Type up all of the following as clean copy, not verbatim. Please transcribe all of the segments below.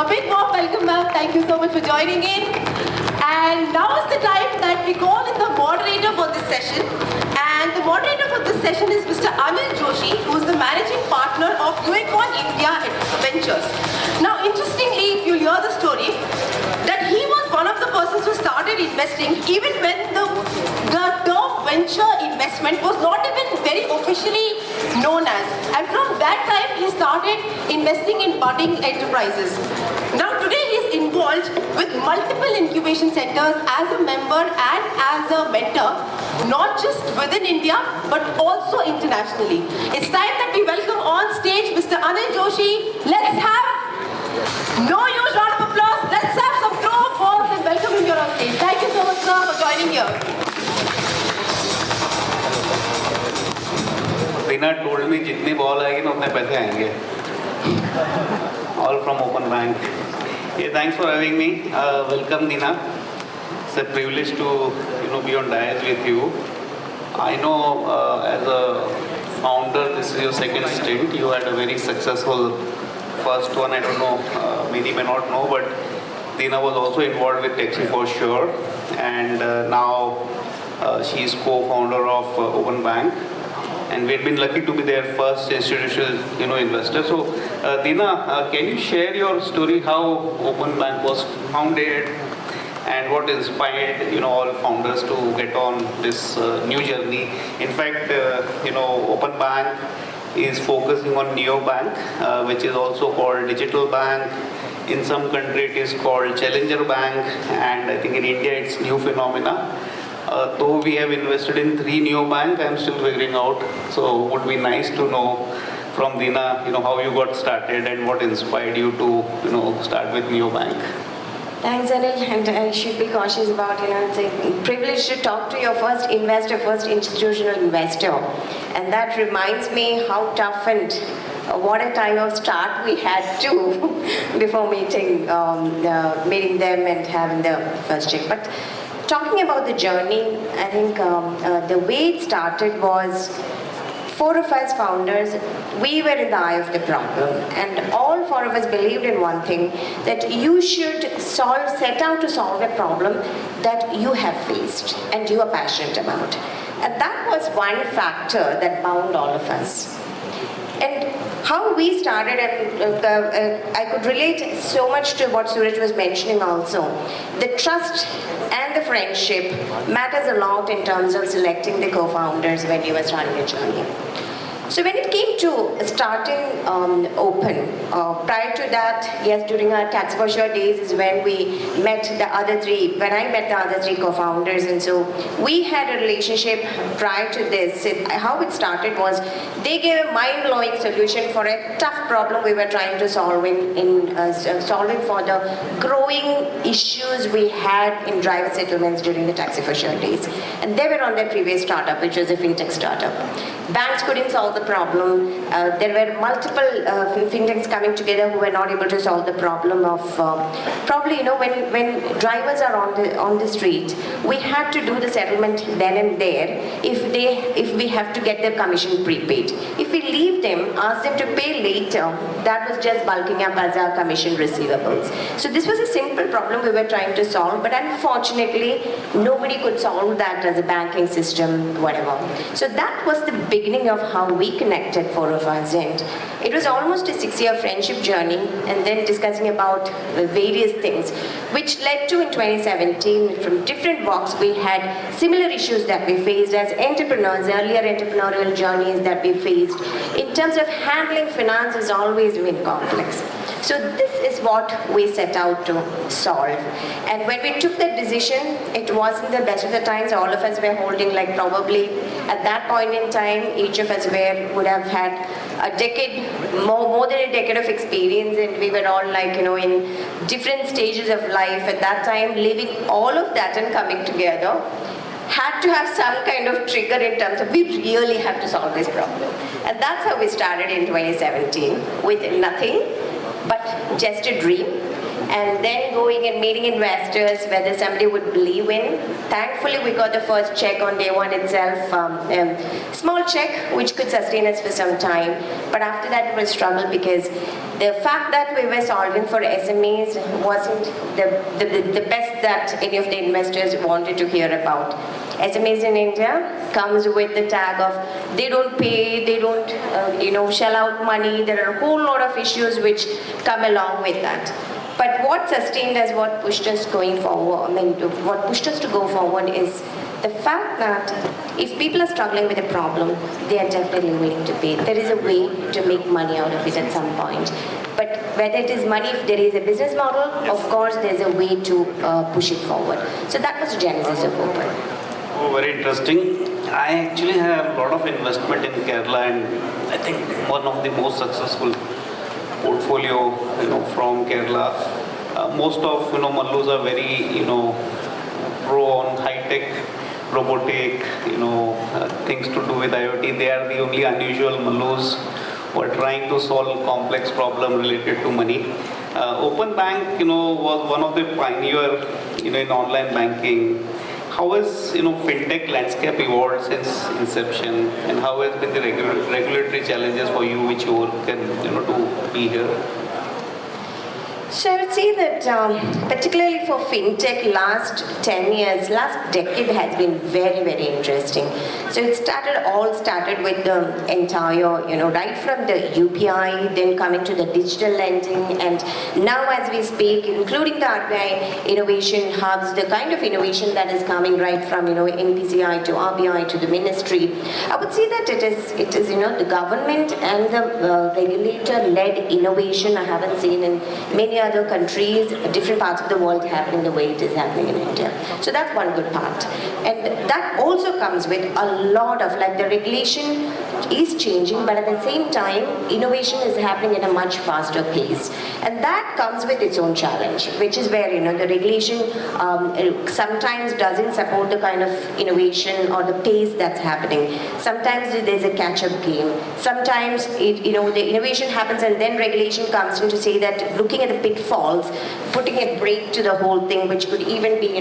A big warm welcome, ma'am. Thank you so much for joining in. And now is the time that we call in the moderator for this session. And the moderator for this session is Mr. Anil Joshi, who is the managing partner of Unicorn India Ventures. Now, interestingly, if you hear the story, that he was one of the persons who started investing even when the term venture investment was not even very officially known as. And from that time, he started investing in budding enterprises. Now today he is involved with multiple incubation centers as a member and as a mentor, not just within India, but also internationally. It's time that we welcome on stage Mr. Anil Joshi. Let's have no huge round of applause. Let's have some throw of balls and welcome him here on stage. Thank you so much, sir, for joining here. Deena told me जितनी ball आएगी ना उतने पैसे आएंगे. All from Open Bank. Yeah, thanks for having me. Welcome, Deena. It's a privilege to be on dais with you. I know as a founder, this is your second stint. You had a very successful first one. I don't know, many may not know, but Deena was also involved with Taxi for sure, and now she is co-founder of Open Bank. And we've been lucky to be their first institutional, investor. So, Deena, can you share your story how Open Bank was founded and what inspired, all founders to get on this new journey? In fact, Open Bank is focusing on neobank, which is also called digital bank. In some country, it is called challenger bank, and I think in India, it's new phenomena. Though we have invested in 3 neobank, I'm still figuring out. So it would be nice to know from Deena, how you got started and what inspired you to, start with neobank. Thanks, Anil. And I should be cautious about, it's a privilege to talk to your first investor, first institutional investor. And that reminds me how tough and what a time of start we had to before meeting them and having the first check. But talking about the journey, I think the way it started was 4 of us founders, we were in the eye of the problem, and all 4 of us believed in one thing, that you should set out to solve a problem that you have faced and you are passionate about. And that was one factor that bound all of us. And how we started, and I could relate so much to what Suraj was mentioning also. The trust and the friendship matters a lot in terms of selecting the co-founders when you are starting a journey. So when it came to starting Open, prior to that, yes, during our Tax for Sure days is when we met the other 3, when I met the other 3 co-founders, and so we had a relationship prior to this. How it started was, they gave a mind-blowing solution for a tough problem we were trying to solve solving for the growing issues we had in driver settlements during the Taxi for Sure days. And they were on their previous startup, which was a fintech startup. Banks couldn't solve the problem. There were multiple fintechs coming together who were not able to solve the problem of probably, when drivers are on the street, we had to do the settlement then and there if we have to get their commission prepaid. If we leave them, ask them to pay later, that was just bulking up as our commission receivables. So this was a simple problem we were trying to solve, but unfortunately, nobody could solve that as a banking system, whatever. So that was the beginning of how we connected, 4 of us, and it was almost a 6-year friendship journey, and then discussing about various things, which led to in 2017, from different walks, we had similar issues that we faced as entrepreneurs, earlier entrepreneurial journeys that we faced. In terms of handling finance has always been complex. So this is what we set out to solve. And when we took that decision, it wasn't the best of the times. All of us were holding, like, probably at that point in time, each of us would have had a decade, more than a decade of experience, and we were all, like, in different stages of life at that time, living all of that and coming together. Had to have some kind of trigger in terms of, we really have to solve this problem. And that's how we started in 2017, with nothing but just a dream. and then going and meeting investors whether somebody would believe in. Thankfully, we got the first check on day one itself, small check which could sustain us for some time. But after that, it was a struggle because the fact that we were solving for SMEs wasn't the best that any of the investors wanted to hear about. SMEs in India comes with the tag of they don't pay, they don't shell out money. There are a whole lot of issues which come along with that. But what sustained us, what pushed us going forward, what pushed us to go forward is the fact that if people are struggling with a problem, they are definitely willing to pay. There is a way to make money out of it at some point. But whether it is money, if there is a business model, of course there's a way to push it forward. So that was the genesis of Open. Oh, very interesting. I actually have a lot of investment in Kerala, and I think one of the most successful portfolio, from Kerala. Most of, Mallus are very, pro on high-tech, robotic, things to do with IoT. They are the only unusual Mallus who are trying to solve complex problem related to money. Open Bank, was one of the pioneer, in online banking. How has, fintech landscape evolved since inception, and how has been the regulatory challenges for you which you can, to be here? So I would say that particularly for fintech, last 10 years, last decade has been very, very interesting. So it all started with the entire, right from the UPI, then coming to the digital lending, and now as we speak, including the RBI innovation hubs, the kind of innovation that is coming right from, NPCI to RBI to the ministry. I would say that it is, the government and the regulator-led innovation I haven't seen in many other countries, different parts of the world happening the way it is happening in India. So that's one good part. And that also comes with a lot of, the regulation is changing, but at the same time, innovation is happening at a much faster pace. And that comes with its own challenge, which is where, the regulation sometimes doesn't support the kind of innovation or the pace that's happening. Sometimes there's a catch-up game. Sometimes, the innovation happens and then regulation comes in to say that looking at the pitfalls, putting a brake to the whole thing, which could even be,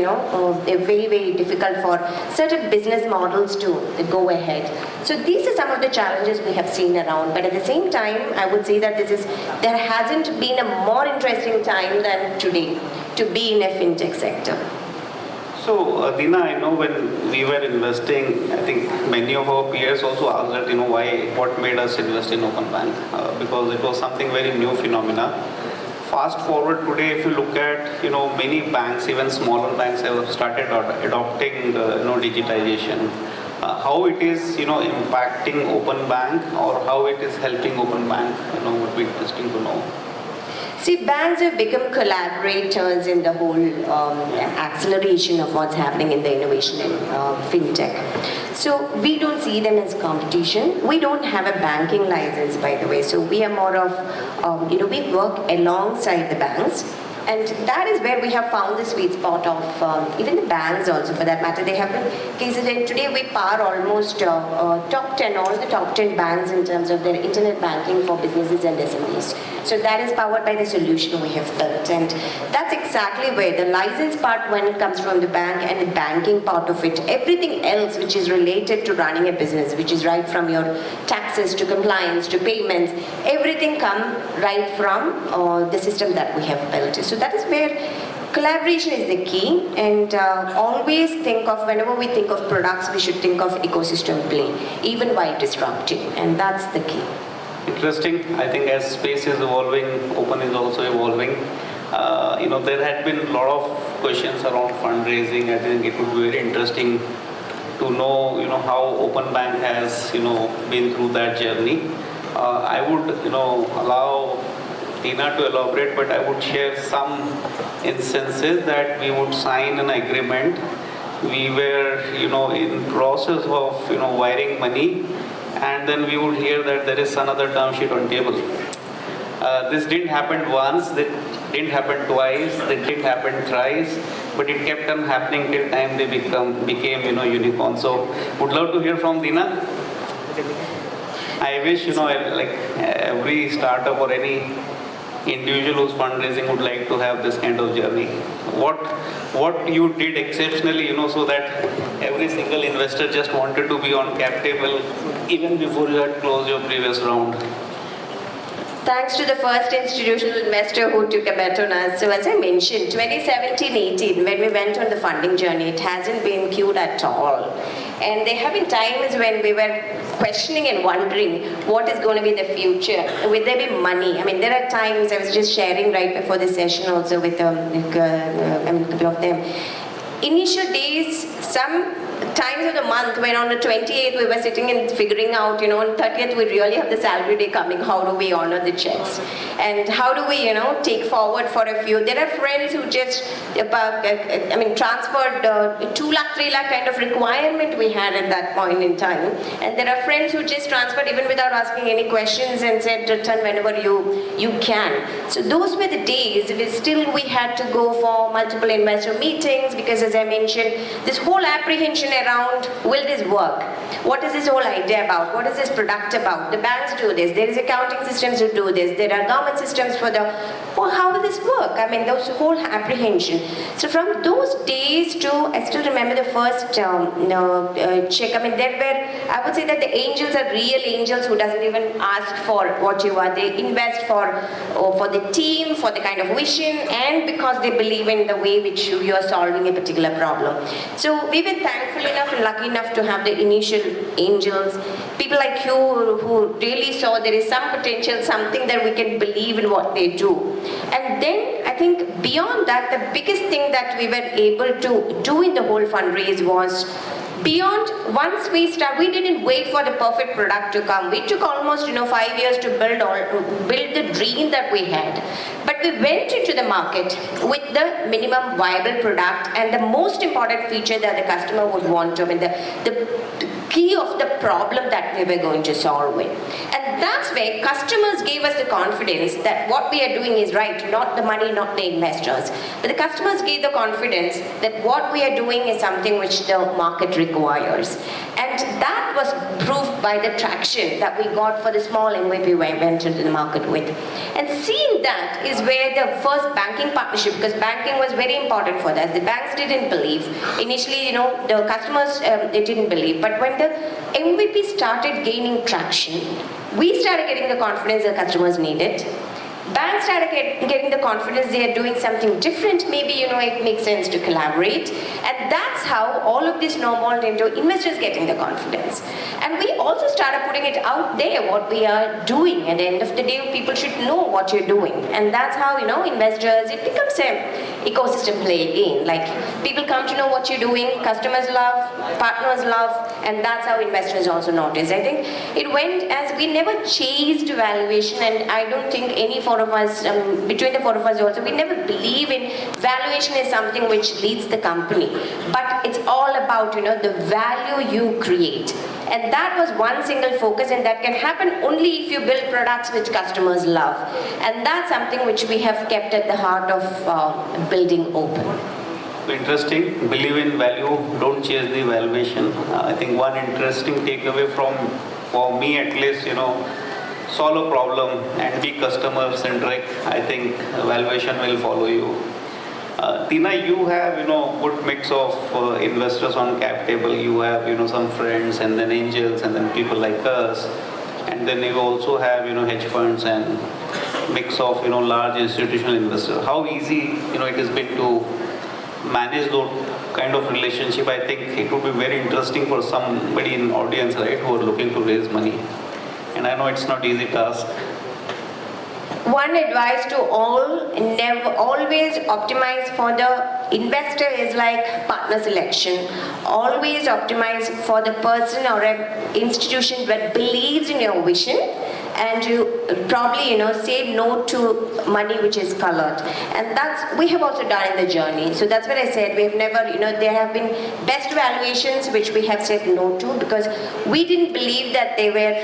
very, very difficult for certain business models to go ahead. So these are some of the challenges we have seen around. But at the same time, I would say that there hasn't been a more interesting time than today to be in a fintech sector. So, Deena, I know when we were investing, I think many of our peers also asked that, what made us invest in Open Bank? Because it was something very new phenomena. Fast forward today, if you look at, many banks, even smaller banks have started adopting, digitization. How it is, impacting Open Bank, or how it is helping Open Bank, would be interesting to know. See, banks have become collaborators in the whole acceleration of what's happening in the innovation in fintech. So we don't see them as competition. We don't have a banking license, by the way. So we are more of, we work alongside the banks. And that is where we have found the sweet spot of even the banks also, for that matter. They have been cases, and today we power almost top 10, all the top 10 banks in terms of their internet banking for businesses and SMEs. So that is powered by the solution we have built. And that's exactly where the license part, when it comes from the bank, and the banking part of it, everything else which is related to running a business, which is right from your taxes to compliance to payments, everything come right from the system that we have built. So that is where collaboration is the key, and always think of, whenever we think of products, we should think of ecosystem play, even while disrupting, and that's the key. Interesting. I think as space is evolving, Open is also evolving. There had been a lot of questions around fundraising. I think it would be very interesting to know, how Open Bank has, been through that journey. I would, allow Deena to elaborate, but I would share some instances that we would sign an agreement. We were, in process of, wiring money, and then we would hear that there is another term sheet on table. This didn't happen once, that didn't happen twice, that didn't happen thrice, but it kept on happening till time they became, unicorn. So, would love to hear from Deena. I wish, like every startup or any individual who's fundraising would like to have this kind of journey. What you did exceptionally, so that every single investor just wanted to be on cap table even before you had closed your previous round. Thanks to the first institutional investor who took a bet on us. So as I mentioned, 2017-18, when we went on the funding journey, it hasn't been queued at all. And there have been times when we were questioning and wondering what is going to be the future. Will there be money? I mean, there are times, I was just sharing right before the session also with a couple of them. Initial days, some times of the month when on the 28th we were sitting and figuring out, on 30th we really have the salary day coming, how do we honor the checks? And how do we, take forward for a few? There are friends who just, transferred 2 lakh, 3 lakh kind of requirement we had at that point in time. And there are friends who just transferred even without asking any questions and said, return whenever you can. So those were the days. We had to go for multiple investor meetings because as I mentioned, this whole apprehension around, will this work? What is this whole idea about? What is this product about? The banks do this. There is accounting systems who do this. There are government systems how will this work? I mean, those whole apprehension. So from those days to, I still remember the first check. I mean, I would say that the angels are real angels who doesn't even ask for what you are. They invest for the team, for the kind of vision, and because they believe in the way which you are solving a particular problem. So we've been thankful enough and lucky enough to have the initial angels, people like you who really saw there is some potential, something that we can believe in what they do. And then I think beyond that, the biggest thing that we were able to do in the whole fundraise was beyond, once we didn't wait for the perfect product to come. We took almost 5 years to build the dream that we had. But we went into the market with the minimum viable product and the most important feature that the customer would want to, the key of the problem that we were going to solve with. And that's where customers gave us the confidence that what we are doing is right, not the money, not the investors. But the customers gave the confidence that what we are doing is something which the market requires. And that was proved by the traction that we got for the small MVP we went into the market with. And seeing that is where the first banking partnership, because banking was very important for us. The banks didn't believe. Initially, the customers, they didn't believe. But when the MVP started gaining traction, we started getting the confidence the customers needed. Banks started getting the confidence they are doing something different. Maybe, it makes sense to collaborate. And that's how all of this snowballed into investors getting the confidence. And we also started putting it out there, what we are doing. At the end of the day, people should know what you're doing. And that's how, investors, it becomes an ecosystem play again. Like, people come to know what you're doing, customers love, partners love, and that's how investors also notice. I think it went as we never chased valuation, and I don't think any four of us, between the four of us also, we never believe in valuation is something which leads the company. But it's all about, the value you create. And that was one single focus, and that can happen only if you build products which customers love. And that's something which we have kept at the heart of building open. Interesting. Believe in value, don't chase the valuation. I think one interesting takeaway for me at least, solve a problem and be customer centric. I think valuation will follow you. Deena, you have good mix of investors on cap table. You have some friends and then angels and then people like us, and then you also have hedge funds and mix of large institutional investors. How easy it has been to manage those kind of relationship? I think it would be very interesting for somebody in audience, right, who are looking to raise money. And I know it's not easy task. One advice to all, never always optimize for the investor is like partner selection. Always optimize for the person or an institution that believes in your vision, and you probably say no to money which is colored. And that's we have also done in the journey. So that's what I said. We've never there have been best valuations which we have said no to because we didn't believe that they were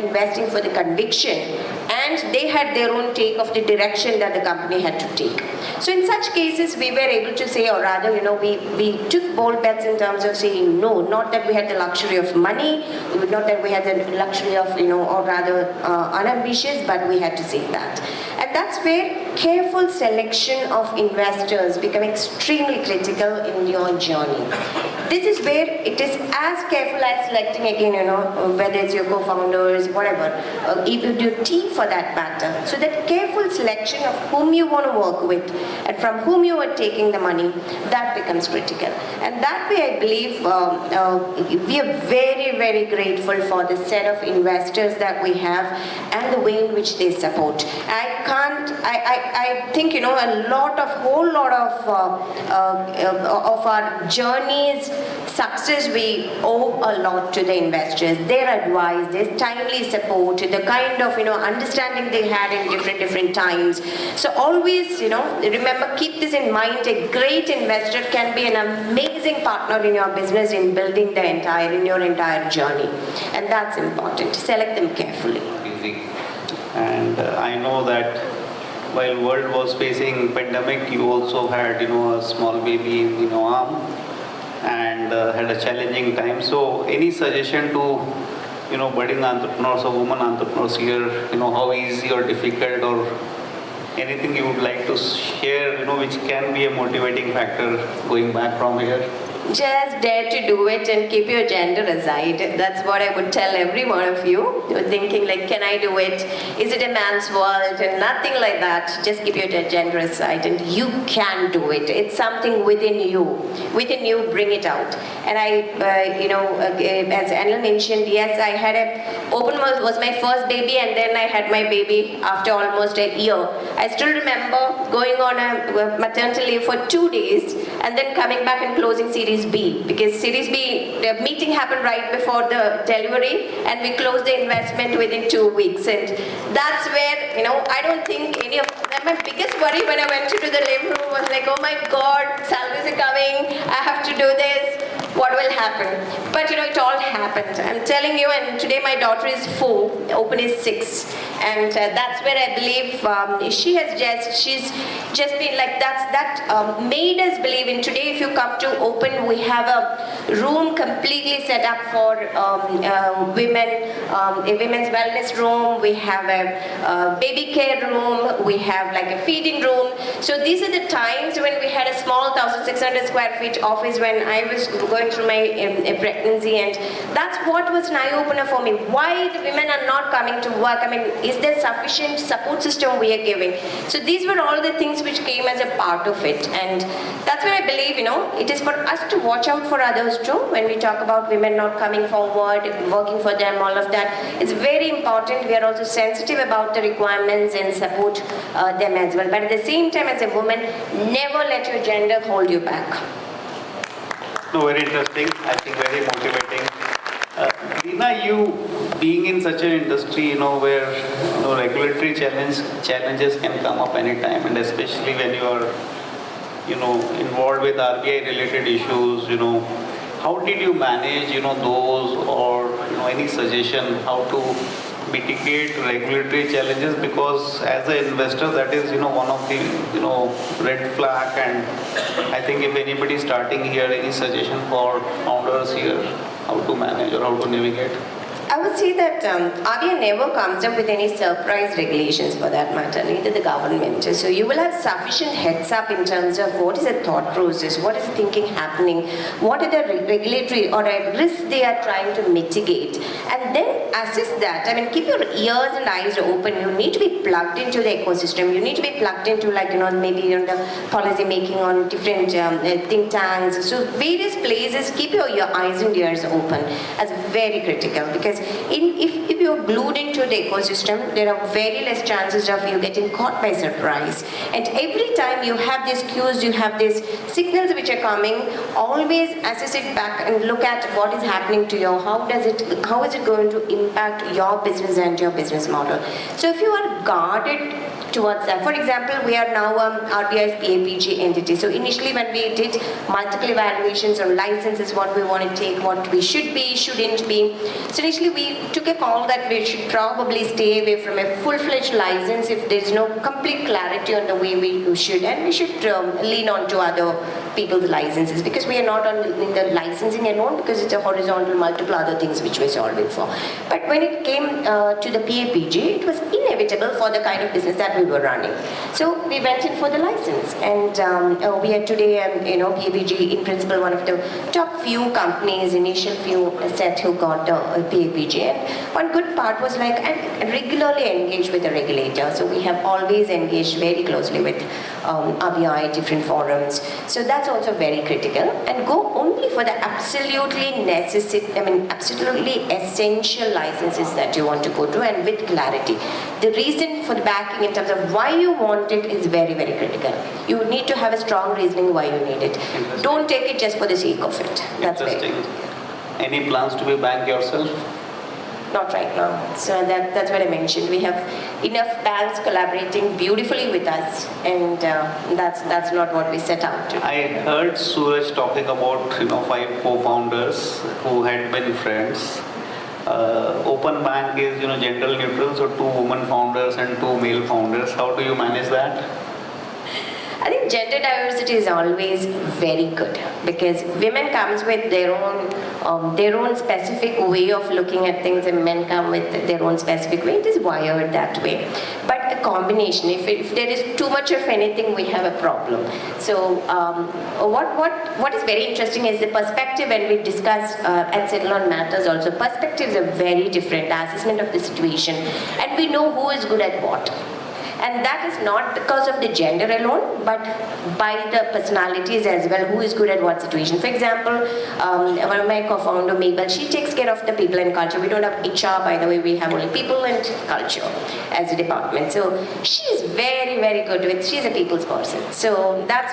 investing for the conviction and and they had their own take of the direction that the company had to take. So in such cases, we were able to say, or rather, we took bold bets in terms of saying no, not that we had the luxury of money, not that we had the luxury of, or rather unambitious, but we had to say that. And that's where careful selection of investors become extremely critical in your journey. This is where it is as careful as selecting again, whether it's your co-founders, whatever, even your team for that matter. So that careful selection of whom you want to work with and from whom you are taking the money, that becomes critical. And that way I believe we are very, very grateful for the set of investors that we have and the way in which they support. I think, a whole lot of our journey's success we owe a lot to the investors, their advice, their timely support, the kind of, understanding they had in different times. So always, remember, keep this in mind, a great investor can be an amazing partner in your business in building in your entire journey. And that's important. Select them carefully. Easy. And I know that while world was facing pandemic, you also had, a small baby in your arm and had a challenging time. So any suggestion to, budding entrepreneurs or women entrepreneurs here, how easy or difficult or anything you would like to share, which can be a motivating factor going back from here? Just dare to do it and keep your gender aside. That's what I would tell every one of you. You're thinking like, can I do it? Is it a man's world? And nothing like that. Just keep your gender aside and you can do it. It's something within you. Within you, bring it out. And as Anil mentioned, yes, I had open was my first baby and then I had my baby after almost a year. I still remember going on a maternity leave for 2 days and then coming back and closing Series B, because Series B, the meeting happened right before the delivery and we closed the investment within 2 weeks. And that's where, I don't think any of that. My biggest worry when I went into the living room was like, oh my God, salaries are coming, I have to do this. What will happen? But it all happened. I'm telling you, and today my daughter is 4, Open is 6. And that's where I believe she's just been like, that made us believe in. Today if you come to Open, we have a room completely set up for women, a women's wellness room, we have a baby care room, we have like a feeding room. So these are the times when we had a small 1,600 square feet office when I was going through my pregnancy, and that's what was an eye-opener for me. Why the women are not coming to work? I mean, is there sufficient support system we are giving? So these were all the things which came as a part of it, and that's where I believe, it is for us to watch out for others too. When we talk about women not coming forward, working for them, all of that, it's very important. We are also sensitive about the requirements and support them as well. But at the same time, as a woman, never let your gender hold you back. No, very interesting. I think very motivating. Deena, you being in such an industry, where regulatory challenges can come up anytime, and especially when you are, involved with RBI related issues, how did you manage, those, or any suggestion how to mitigate regulatory challenges? Because as an investor, that is one of the red flag, and I think if anybody starting here, any suggestion for founders here, how to manage or how to navigate? I would say that RBI never comes up with any surprise regulations for that matter, neither the government. So you will have sufficient heads up in terms of what is the thought process, what is the thinking happening, what are the regulatory or risks they are trying to mitigate, and then assess that. I mean, keep your ears and eyes open. You need to be plugged into the ecosystem. You need to be plugged into maybe the policy making on different think tanks. So various places, keep your eyes and ears open as very critical, because if you're glued into the ecosystem, there are very less chances of you getting caught by surprise. And every time you have these cues, you have these signals which are coming, always assess it back and look at what is happening to you, how is it going to impact your business and your business model. So if you are guarded towards that. For example, we are now RBI's PAPG entity. So initially when we did multiple evaluations on licenses, what we want to take, what we should be, shouldn't be. So initially we took a call that we should probably stay away from a full-fledged license if there's no complete clarity on the way we should, and we should lean on to other people's licenses, because we are not in the licensing alone, because it's a horizontal multiple other things which we're solving for. But when it came to the PAPG, it was inevitable for the kind of business that we were running. So we went in for the license, and we are today, PAPG in principle one of the top few companies, initial few set who got PAPG. And one good part was like, I regularly engage with the regulator. So we have always engaged very closely with RBI, different forums. So that's also very critical. And go only for the absolutely absolutely essential licenses that you want to go to, and with clarity. The reason for the backing in terms of why you want it is very, very critical. You need to have a strong reasoning why you need it. Don't take it just for the sake of it. That's Interesting. very. Any plans to be bank yourself? Not right now. So that's what I mentioned. We have enough banks collaborating beautifully with us, and that's not what we set out to do. I heard Suraj talking about 5 co-founders who had been friends. Open bank is gender neutral, so 2 women founders and 2 male founders. How do you manage that? I think gender diversity is always very good, because women comes with their own specific way of looking at things, and men come with their own specific way. It is wired that way. But a combination, if there is too much of anything, we have a problem. So what is very interesting is the perspective when we discuss and settle on matters also. Perspectives are very different, the assessment of the situation, and we know who is good at what. And that is not because of the gender alone, but by the personalities as well, who is good at what situation. For example, one of my co-founder, Mabel, she takes care of the people and culture. We don't have HR, by the way, we have only people and culture as a department. So she is very, very good with, she's a people's person. So that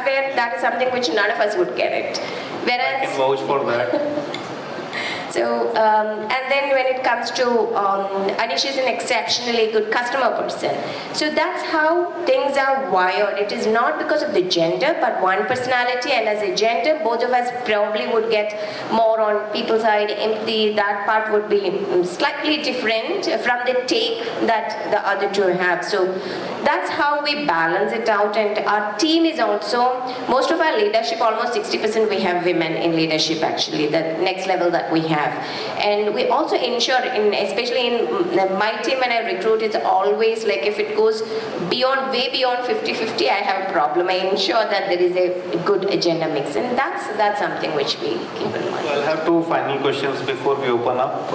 is something which none of us would get it. Whereas, I can vouch for that. So, and then when it comes to, Anish is an exceptionally good customer person. So that's how things are wired. It is not because of the gender, but one personality, and as a gender, both of us probably would get more on people's side, empathy. That part would be slightly different from the take that the other two have. So that's how we balance it out. And our team is also, most of our leadership, almost 60% we have women in leadership actually, the next level that we have. And we also ensure, especially in my team when I recruit, it's always like if it goes beyond, way beyond 50-50, I have a problem. I ensure that there is a good agenda mix, and that's something which we keep in mind. I'll have 2 final questions before we open up.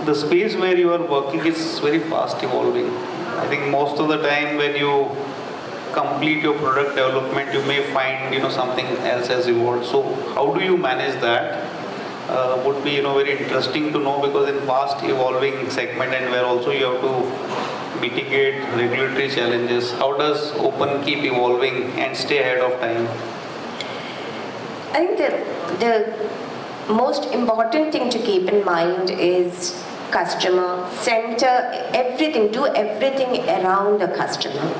The space where you are working is very fast evolving. I think most of the time when you complete your product development, you may find something else has evolved. So how do you manage that? Would be very interesting to know, because in fast evolving segment, and where also you have to mitigate regulatory challenges, how does Open keep evolving and stay ahead of time? I think the most important thing to keep in mind is customer center, everything, do everything around the customer.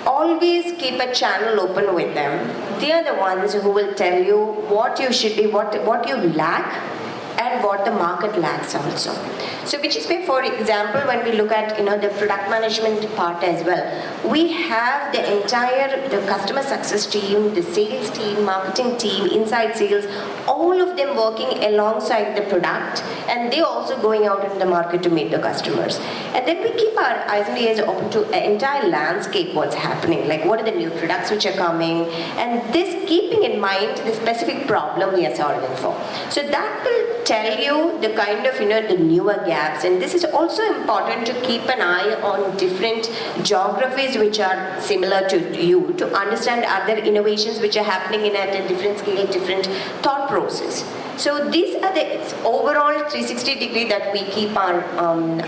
Always keep a channel open with them. They are the ones who will tell you what you should be, what you lack, and what the market lacks also. So which is why, for example, when we look at the product management part as well, we have the entire customer success team, the sales team, marketing team, inside sales, all of them working alongside the product, and they also going out in the market to meet the customers. And then we keep our eyes and ears open to the entire landscape, what's happening, like what are the new products which are coming, and this keeping in mind the specific problem we are solving for. So that will tell you the kind of the newer gaps, and this is also important to keep an eye on different geographies which are similar to you, to understand other innovations which are happening at a different scale, different thought process. So these are the overall 360 degree that we keep our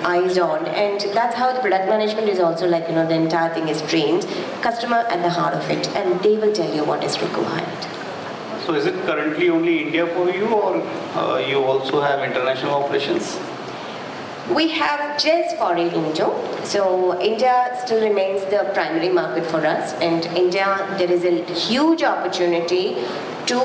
eyes on, and that's how the product management is also like the entire thing is trained, customer at the heart of it, and they will tell you what is required. So is it currently only India for you, or you also have international operations? We have just foreign into. So India still remains the primary market for us, and India, there is a huge opportunity to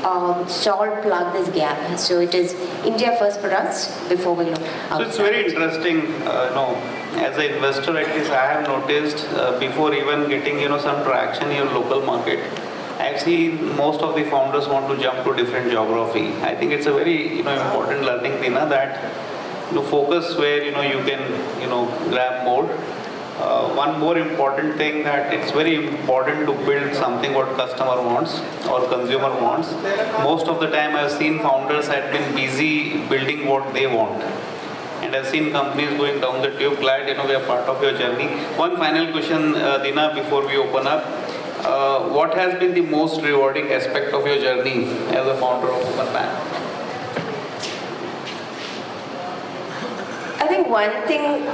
plug this gap. So it is India first for us before we look outside. So it's very interesting, as an investor at least I have noticed before even getting some traction in your local market, actually most of the founders want to jump to different geography. I think it's a very important learning, Deena, that focus where you can grab more. One more important thing, that it's very important to build something what customer wants or consumer wants. Most of the time I've seen founders have been busy building what they want. And I've seen companies going down the tube. Glad we are part of your journey. One final question, Deena, before we open up. What has been the most rewarding aspect of your journey as a founder of OpenPan? I think one thing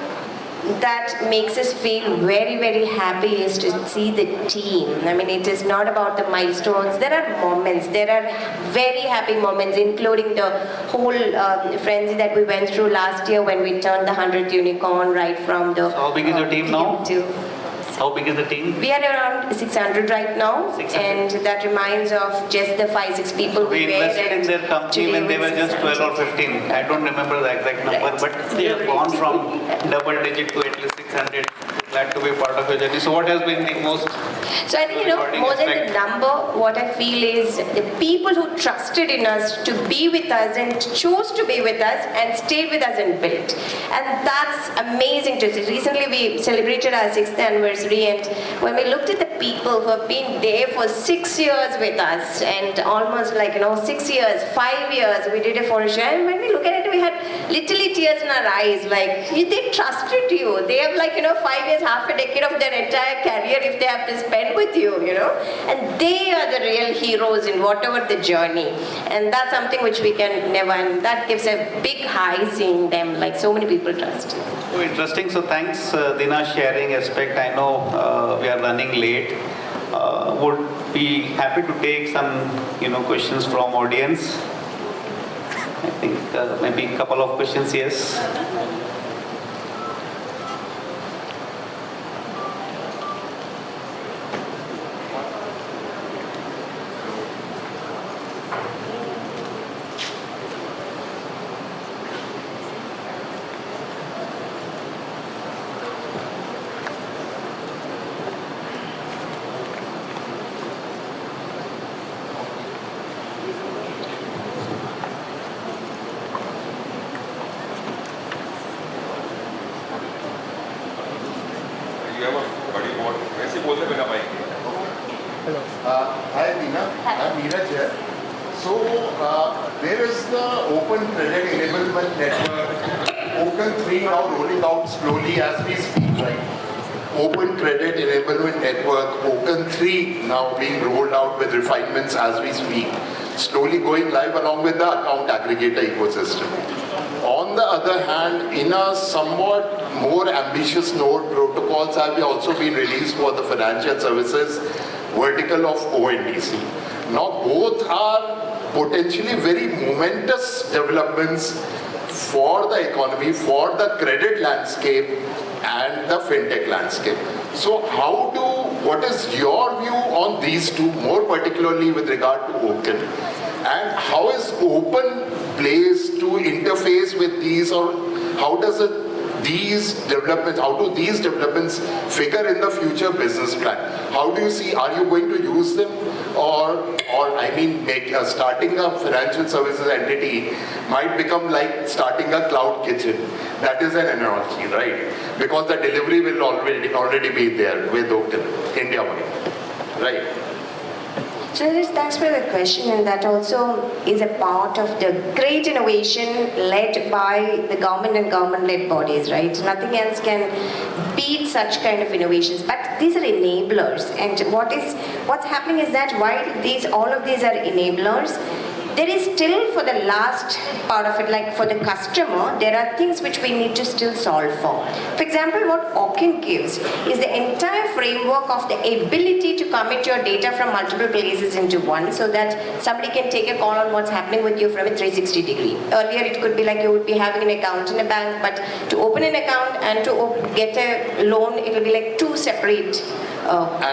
that makes us feel very, very happy is to see the team. I mean, it is not about the milestones. There are moments, there are very happy moments, including the whole frenzy that we went through last year when we turned the 100th unicorn right from the... So how big is your team now? How big is the team? We are around 600 right now, 600. And that reminds of just the 5-6 people we invested in their company when they were just 12 or 15. I don't remember the exact number, right. But they have gone from double digit to at least 600. Glad to be part of your journey. So what has been the most... So I think, more than the number, what I feel is the people who trusted in us to be with us and chose to be with us and stayed with us and built. And that's amazing to see. Recently we celebrated our 6th anniversary, and when we looked at the people who have been there for 6 years with us, and almost 6 years, 5 years, we did a photo show, and when we look at it, we had literally tears in our eyes, they trusted you. They have 5 years, half a decade of their entire career if they have to spend with you, and they are the real heroes in whatever the journey, and that's something which we can never, and that gives a big high seeing them, so many people trust. So interesting. So thanks, Deena, sharing aspect. I know we are running late. Would be happy to take some questions from audience. I think maybe a couple of questions. Yes. Hi Deena, I'm Neeraj here. So there is the Open Credit Enablement Network, Open 3 now rolling out slowly as we speak, right? Open Credit Enablement Network, Open 3 now being rolled out with refinements as we speak, slowly going live along with the account aggregator ecosystem. On the other hand, in a somewhat more ambitious note, protocols have also been released for the financial services vertical of ONDC. Now both are potentially very momentous developments for the economy, for the credit landscape and the fintech landscape. So what is your view on these two, more particularly with regard to Open? And how is Open placed to interface with these, or how does these developments figure in the future business plan? How do you see, are you going to use them, or starting a financial services entity might become like starting a cloud kitchen? That is an analogy, right? Because the delivery will already be there with Open, India-wide, right? So thanks for the question, and that also is a part of the great innovation led by the government and government-led bodies, right? Nothing else can beat such kind of innovations, but these are enablers. And what's happening is that while all of these are enablers, there is still for the last part of it, like for the customer, there are things which we need to still solve for. For example, what Okin gives is the entire framework of the ability to commit your data from multiple places into one, so that somebody can take a call on what's happening with you from a 360 degree. Earlier it could be like you would be having an account in a bank, but to open an account and to get a loan, it will be like two separate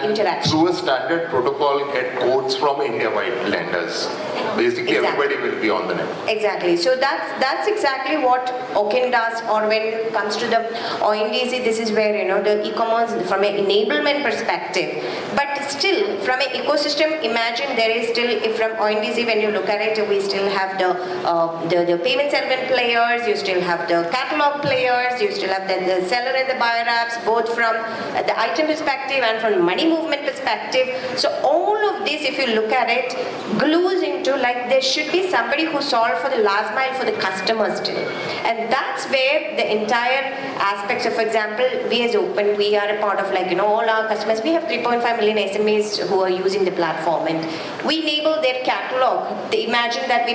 interactions. Through a standard protocol, get quotes from India-wide lenders. Basically, Exactly. everybody will be on the net. Exactly. So that's exactly what Okin does. Or when it comes to the ONDC, this is where the e-commerce from an enablement perspective. But still, from an ecosystem, imagine there is still, if from ONDC, when you look at it, we still have the payment settlement players, you still have the catalog players, you still have the seller and the buyer apps, both from the item perspective and from money movement perspective. So all of this, if you look at it, glues into like there should be somebody who solved for the last mile for the customers still. And that's where the entire aspect. So for example, we as Open, we are a part of all our customers. We have 3.5 million SMEs who are using the platform, and we enable their catalog. They imagine that we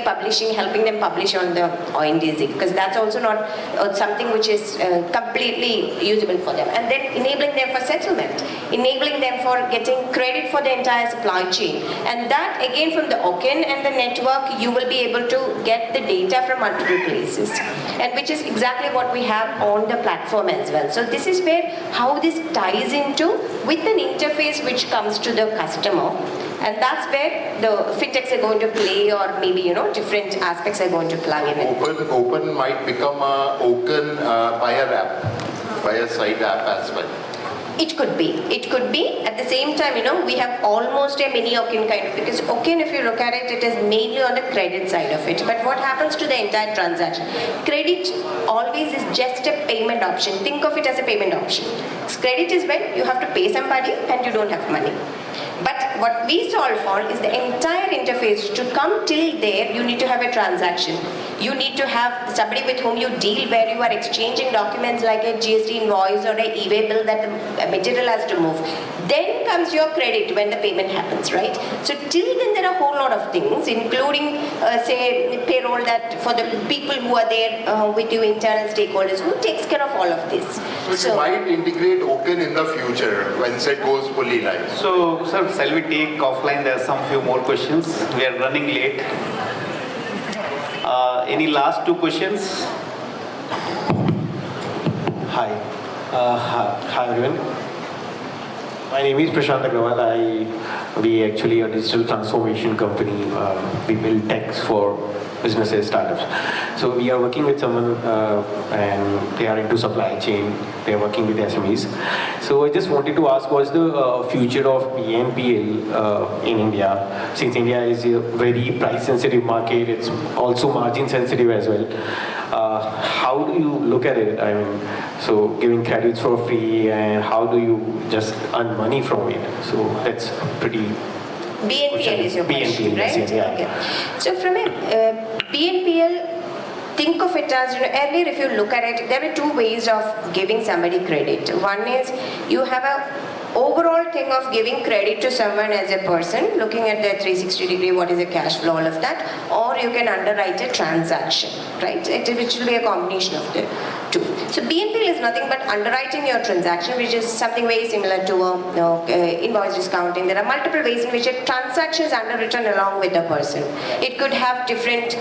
helping them publish on the ONDC, because that's also not something which is completely usable for them. And then enabling them for settlement, enabling them for getting credit for the entire supply chain. And that again from the Okin and the network, you will be able to get the data from multiple places, and which is exactly what we have on the platform as well. So this is where how this ties into with an interface which comes to the customer. And that's where the fintechs are going to play, or maybe different aspects are going to plug in. Open might become a Open buyer app, buyer side app as well. It could be. It could be. At the same time, we have almost a mini Okin kind of, because Okin, if you look at it, it is mainly on the credit side of it. But what happens to the entire transaction? Credit always is just a payment option. Think of it as a payment option. Credit is when you have to pay somebody and you don't have money. But what we solve for is the entire interface. To come till there, you need to have a transaction. You need to have somebody with whom you deal, where you are exchanging documents like a GST invoice or a e-way bill that the material has to move. Then comes your credit when the payment happens, right? So till then there are a whole lot of things, including say payroll, that for the people who are there with you, internal stakeholders, who takes care of all of this. So you might integrate Okin in the future once it goes fully live. So, sir, shall we take offline? There are some few more questions. We are running late. Any last two questions? Hi. Hi everyone. My name is Prashant Agrawal. We actually a digital transformation company. We build techs for businesses, startups. So we are working with someone and they are into supply chain. They are working with SMEs. So I just wanted to ask, what's the future of BNPL in India? Since India is a very price sensitive market, it's also margin sensitive as well. How do you look at it? I mean, so giving credits for free, and how do you just earn money from it? So that's pretty. BNPL is your question, BNPL, right? yes, yeah. Okay. So from a BNPL, think of it as, earlier if you look at it, there are two ways of giving somebody credit. One is you have a overall thing of giving credit to someone as a person, looking at their 360 degree, what is the cash flow, all of that, or you can underwrite a transaction, right? Which will be a combination of the two. So BNPL is nothing but underwriting your transaction, which is something very similar to invoice discounting. There are multiple ways in which a transaction is underwritten along with the person. It could have different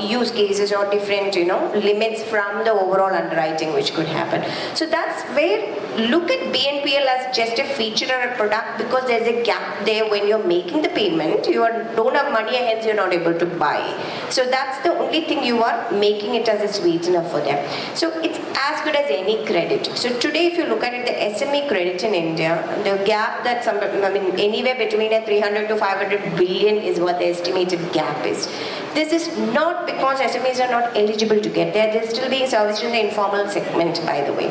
use cases or different limits from the overall underwriting which could happen. So that's where look at BNPL as just a feature or a product, because there's a gap there when you're making the payment. You don't have money, hence you're not able to buy. So that's the only thing you are making it as a sweetener for them. So it's as good as any credit. So today if you look at it, the SME credit in India, the gap that anywhere between a 300 to 500 billion is what the estimated gap is. This is not because SMEs are not eligible to get there. They're still being serviced in the informal segment, by the way.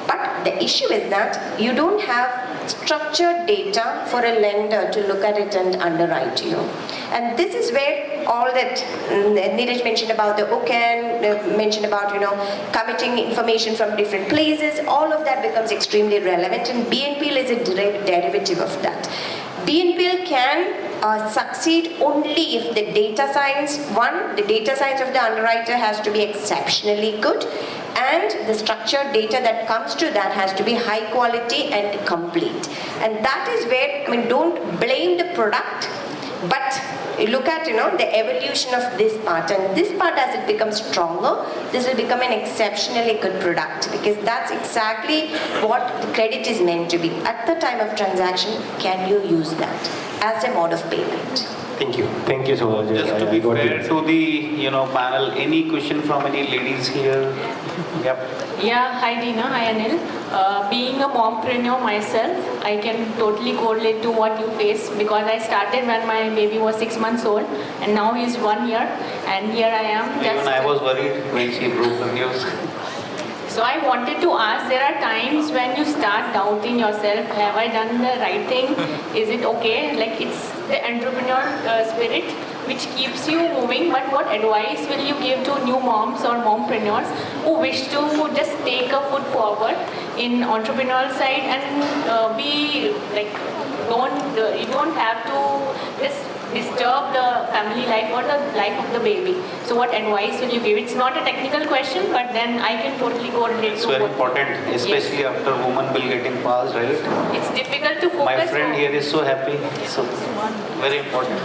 But the issue is that you don't have structured data for a lender to look at it and underwrite you. And this is where all that Neeraj mentioned about the OCAN, mentioned about committing information from different places, all of that becomes extremely relevant, and BNPL is a derivative of that. BNPL can succeed only if the data science, the data science of the underwriter has to be exceptionally good, and the structured data that comes to that has to be high quality and complete. And that is where, I mean, don't blame the product, but look at, the evolution of this part, and this part, as it becomes stronger, this will become an exceptionally good product, because that's exactly what the credit is meant to be. At the time of transaction, can you use that as a mode of payment? Thank you so much. Just to be fair to the panel, any question from any ladies here? Yep. Yeah, hi Deena, hi Anil. Being a mompreneur myself, I can totally correlate to what you face, because I started when my baby was 6 months old and now he's 1 year, and here I am. Even I was worried when she broke the news. So I wanted to ask, there are times when you start doubting yourself, have I done the right thing? Is it okay? Like, it's the entrepreneur spirit which keeps you moving, but what advice will you give to new moms or mompreneurs who wish to just take a foot forward in entrepreneurial side and be like, you don't have to just disturb the family life or the life of the baby. So what advice will you give? It's not a technical question, but then I can totally correlate. It's very important, especially after woman will getting passed, right? It's difficult to focus. My friend here is so happy, so very important.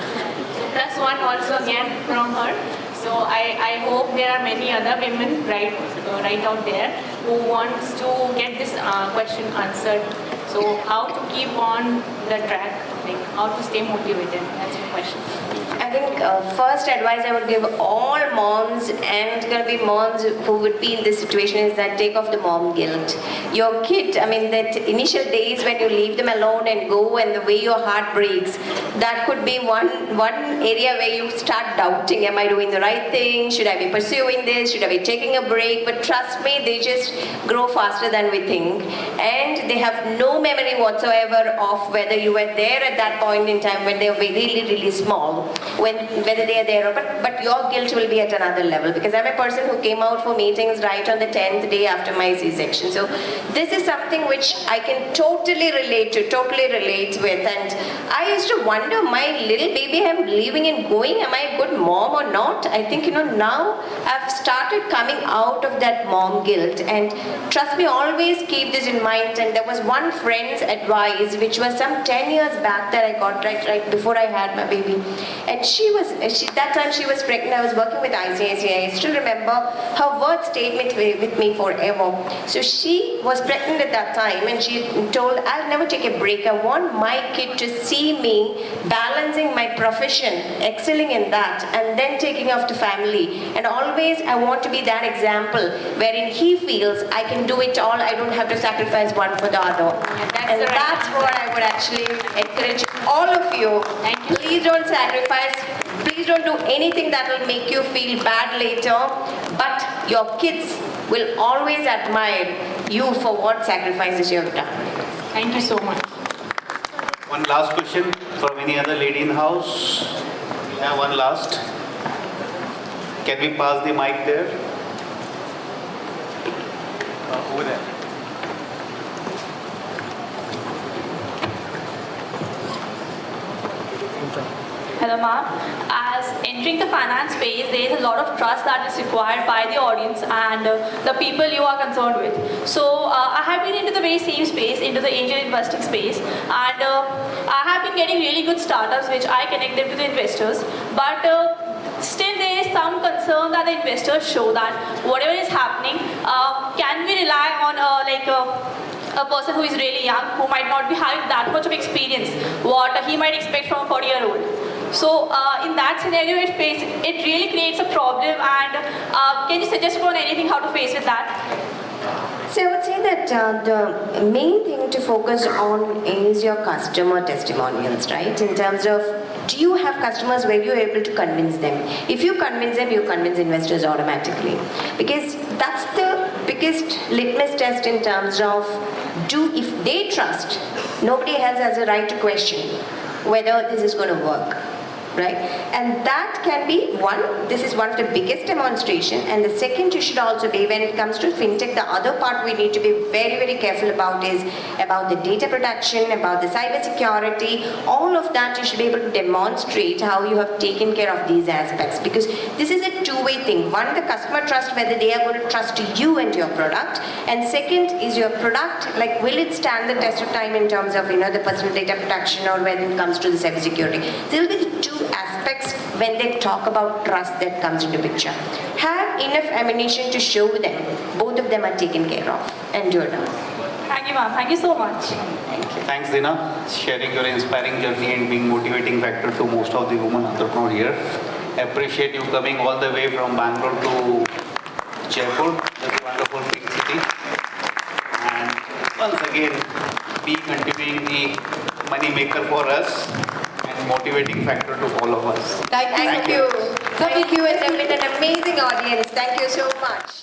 Plus one also again from her. So I hope there are many other women right out there who wants to get this question answered. So how to keep on the track, like how to stay motivated, that's the question. I think first advice I would give all moms and going to be moms who would be in this situation is that take off the mom guilt. Your kid, I mean, that initial days when you leave them alone and go, and the way your heart breaks, that could be one area where you start doubting, am I doing the right thing? Should I be pursuing this? Should I be taking a break? But trust me, they just grow faster than we think, and they have no memory whatsoever of whether you were there at that point in time when they were really, really small, whether they are there or but your guilt will be at another level, because I'm a person who came out for meetings right on the 10th day after my C-section. So this is something which I can totally relate with, and I used to wonder, my little baby I'm leaving and going, am I a good mom or not? I think, now I've started coming out of that mom guilt, and trust me, always keep this in mind. And there was one friend's advice which was some 10 years back that I got right before I had my baby, and that time she was pregnant. I was working with ICICI. I still remember her word statement with me forever. So she was pregnant at that time, and she told, I'll never take a break. I want my kid to see me balancing my profession, excelling in that, and then taking off to family. And always I want to be that example wherein he feels I can do it all. I don't have to sacrifice one for the other. That's what I would actually encourage all of you. Please don't sacrifice. Please don't do anything that will make you feel bad later. But your kids will always admire you for what sacrifices you have done. Thank you so much. One last question from any other lady in the house? Yeah, one last. Can we pass the mic there? Over there. Hello ma'am. As entering the finance space, there is a lot of trust that is required by the audience and the people you are concerned with. So I have been into the very same space, into the angel investing space, and I have been getting really good startups which I connect them to the investors. But still there is some concern that the investors show that whatever is happening, can we rely on a person who is really young, who might not be having that much of experience, what he might expect from a 40-year-old. So in that scenario, it really creates a problem, and can you suggest on anything how to face with that? So I would say that the main thing to focus on is your customer testimonials, right? In terms of, do you have customers where you're able to convince them? If you convince them, you convince investors automatically. Because that's the biggest litmus test in terms of, if they trust, nobody else has a right to question whether this is going to work. right? And that can be one, this is one of the biggest demonstration. And the second you should also be, when it comes to fintech, the other part we need to be very, very careful about is about the data protection, about the cyber security, all of that you should be able to demonstrate how you have taken care of these aspects, because this is a two-way thing. One, the customer trust, whether they are going to trust you and your product, and second is your product, like will it stand the test of time in terms of the personal data protection or when it comes to the cyber security. There will be the two aspects when they talk about trust that comes into picture. Have enough ammunition to show them both of them are taken care of, and you're done. Thank you, ma'am. Thank you so much. Thanks, Deena, sharing your inspiring journey and being motivating factor to most of the women entrepreneurs here. Appreciate you coming all the way from Bangalore to Jaipur, this wonderful pink city. And once again, be continuing the money maker for us and motivating factor to all of us. Thank you. Thank you. It's been an amazing audience. Thank you so much.